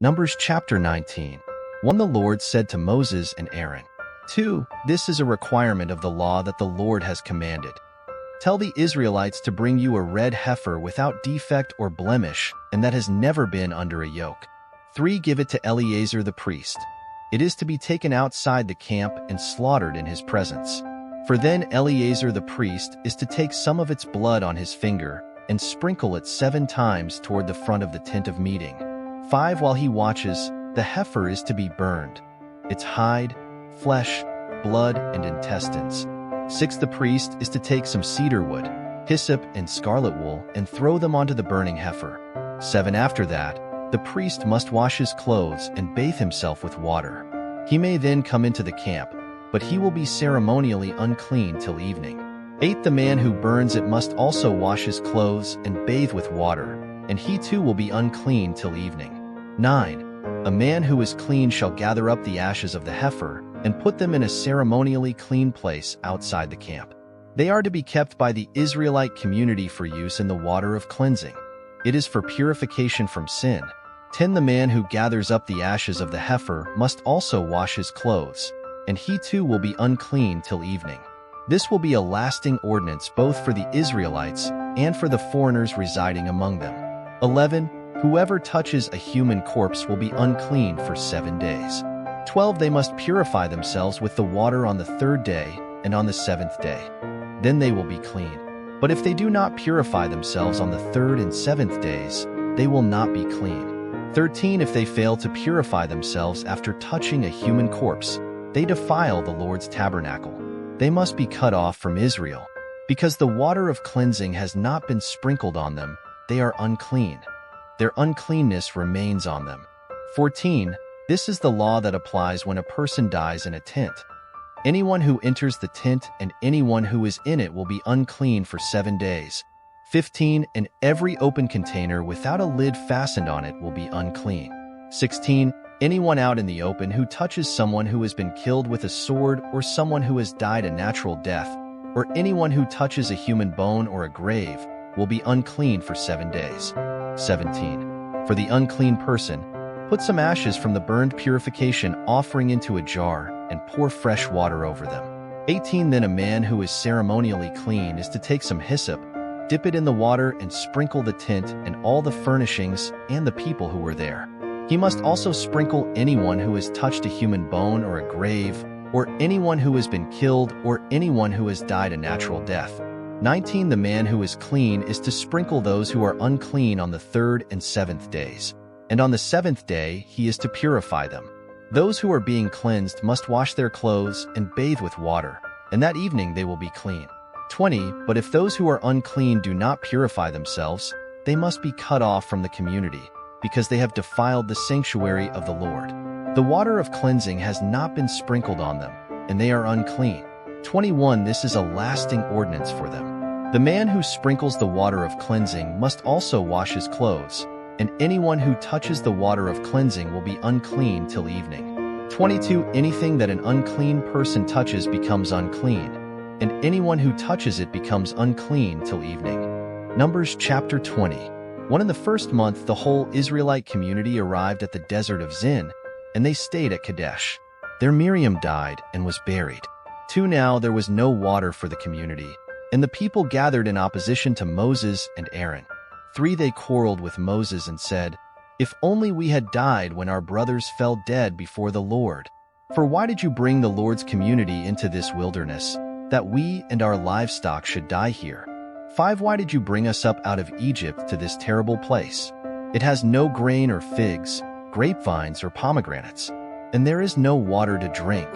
Numbers chapter 19. 1. The Lord said to Moses and Aaron. 2. This is a requirement of the law that the Lord has commanded. Tell the Israelites to bring you a red heifer without defect or blemish, and that has never been under a yoke. 3. Give it to Eleazar the priest. It is to be taken outside the camp and slaughtered in his presence. For then Eleazar the priest is to take some of its blood on his finger and sprinkle it 7 times toward the front of the tent of meeting. 5. While he watches, the heifer is to be burned, its hide, flesh, blood, and intestines. 6. The priest is to take some cedar wood, hyssop, and scarlet wool and throw them onto the burning heifer. 7. After that, the priest must wash his clothes and bathe himself with water. He may then come into the camp, but he will be ceremonially unclean till evening. 8. The man who burns it must also wash his clothes and bathe with water, and he too will be unclean till evening. 9. A man who is clean shall gather up the ashes of the heifer and put them in a ceremonially clean place outside the camp. They are to be kept by the Israelite community for use in the water of cleansing. It is for purification from sin. 10. The man who gathers up the ashes of the heifer must also wash his clothes, and he too will be unclean till evening. This will be a lasting ordinance both for the Israelites and for the foreigners residing among them. 11. Whoever touches a human corpse will be unclean for 7 days. 12. They must purify themselves with the water on the 3rd day and on the 7th day. Then they will be clean. But if they do not purify themselves on the 3rd and 7th days, they will not be clean. 13. If they fail to purify themselves after touching a human corpse, they defile the Lord's tabernacle. They must be cut off from Israel. Because the water of cleansing has not been sprinkled on them, they are unclean. Their uncleanness remains on them. 14. This is the law that applies when a person dies in a tent. Anyone who enters the tent and anyone who is in it will be unclean for 7 days. 15. And every open container without a lid fastened on it will be unclean. 16. Anyone out in the open who touches someone who has been killed with a sword or someone who has died a natural death, or anyone who touches a human bone or a grave, will be unclean for 7 days. 17. For the unclean person, put some ashes from the burned purification offering into a jar and pour fresh water over them. 18. Then a man who is ceremonially clean is to take some hyssop, dip it in the water, and sprinkle the tent and all the furnishings and the people who were there. He must also sprinkle anyone who has touched a human bone or a grave, or anyone who has been killed, or anyone who has died a natural death. 19. The man who is clean is to sprinkle those who are unclean on the 3rd and 7th days, and on the 7th day he is to purify them. Those who are being cleansed must wash their clothes and bathe with water, and that evening they will be clean. 20. But if those who are unclean do not purify themselves, they must be cut off from the community, because they have defiled the sanctuary of the Lord. The water of cleansing has not been sprinkled on them, and they are unclean. 21. This is a lasting ordinance for them. The man who sprinkles the water of cleansing must also wash his clothes, and anyone who touches the water of cleansing will be unclean till evening. 22. Anything that an unclean person touches becomes unclean, and anyone who touches it becomes unclean till evening. Numbers chapter 20. 1. In the 1st month, the whole Israelite community arrived at the desert of Zin, and they stayed at Kadesh. There Miriam died and was buried. 2. Now there was no water for the community, and the people gathered in opposition to Moses and Aaron. 3. They quarreled with Moses and said, "If only we had died when our brothers fell dead before the Lord. For why did you bring the Lord's community into this wilderness, that we and our livestock should die here? 5. Why did you bring us up out of Egypt to this terrible place? It has no grain or figs, grapevines or pomegranates, and there is no water to drink."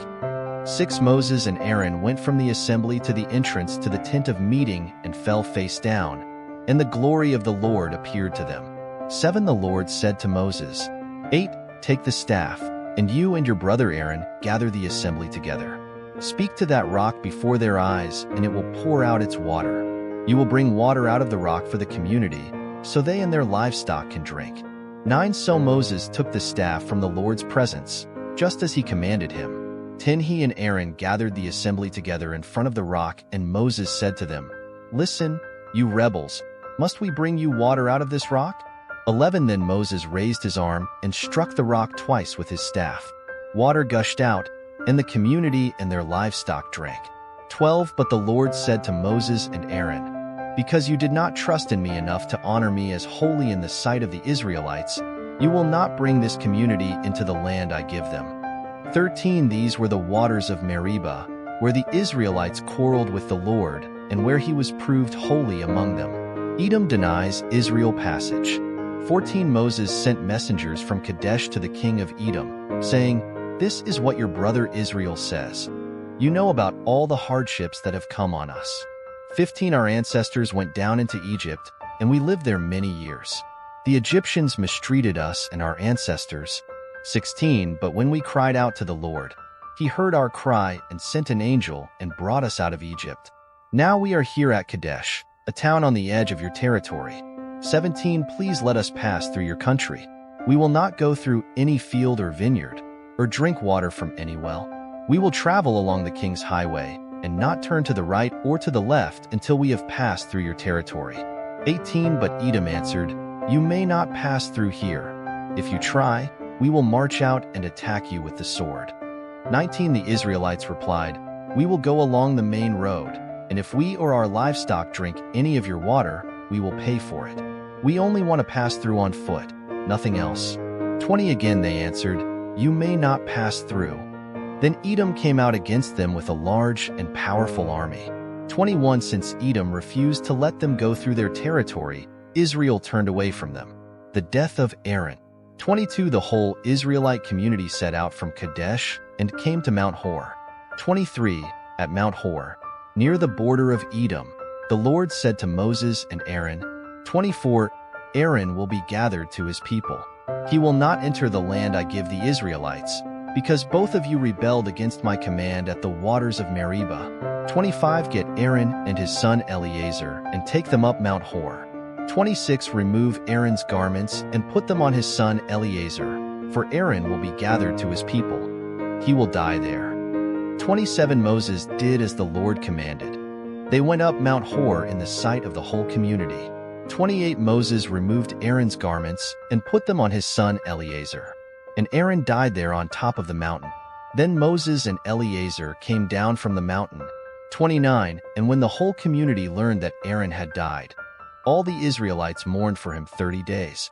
6. Moses and Aaron went from the assembly to the entrance to the tent of meeting and fell face down, and the glory of the Lord appeared to them. 7. The Lord said to Moses, 8. Take the staff, and you and your brother Aaron gather the assembly together. Speak to that rock before their eyes, and it will pour out its water. You will bring water out of the rock for the community, so they and their livestock can drink. 9. So Moses took the staff from the Lord's presence, just as he commanded him. 10. He and Aaron gathered the assembly together in front of the rock, and Moses said to them, "Listen, you rebels, must we bring you water out of this rock?" 11 Then Moses raised his arm and struck the rock twice with his staff. Water gushed out, and the community and their livestock drank. 12 But the Lord said to Moses and Aaron, "Because you did not trust in me enough to honor me as holy in the sight of the Israelites, you will not bring this community into the land I give them." 13 These were the waters of Meribah, where the Israelites quarreled with the Lord, and where he was proved holy among them. Edom denies Israel passage. 14 Moses sent messengers from Kadesh to the king of Edom, saying, "This is what your brother Israel says. You know about all the hardships that have come on us. 15 Our ancestors went down into Egypt, and we lived there many years. The Egyptians mistreated us and our ancestors. 16 But when we cried out to the Lord, he heard our cry and sent an angel and brought us out of Egypt. Now we are here at Kadesh, a town on the edge of your territory. 17 Please let us pass through your country. We will not go through any field or vineyard, or drink water from any well. We will travel along the king's highway, and not turn to the right or to the left until we have passed through your territory." 18 But Edom answered, "You may not pass through here. If you try, we will march out and attack you with the sword." 19 The Israelites replied, "We will go along the main road, and if we or our livestock drink any of your water, we will pay for it. We only want to pass through on foot, nothing else." 20 Again they answered, "You may not pass through." Then Edom came out against them with a large and powerful army. 21 Since Edom refused to let them go through their territory, Israel turned away from them. The death of Aaron. 22 The whole Israelite community set out from Kadesh and came to Mount Hor. 23 At Mount Hor, near the border of Edom, the Lord said to Moses and Aaron, 24 Aaron will be gathered to his people. He will not enter the land I give the Israelites, because both of you rebelled against my command at the waters of Meribah. 25 Get Aaron and his son Eleazar and take them up Mount Hor. 26 Remove Aaron's garments and put them on his son Eleazar, for Aaron will be gathered to his people. He will die there. 27 Moses did as the Lord commanded. They went up Mount Hor in the sight of the whole community. 28 Moses removed Aaron's garments and put them on his son Eleazar, and Aaron died there on top of the mountain. Then Moses and Eleazar came down from the mountain. 29 And when the whole community learned that Aaron had died, all the Israelites mourned for him 30 days.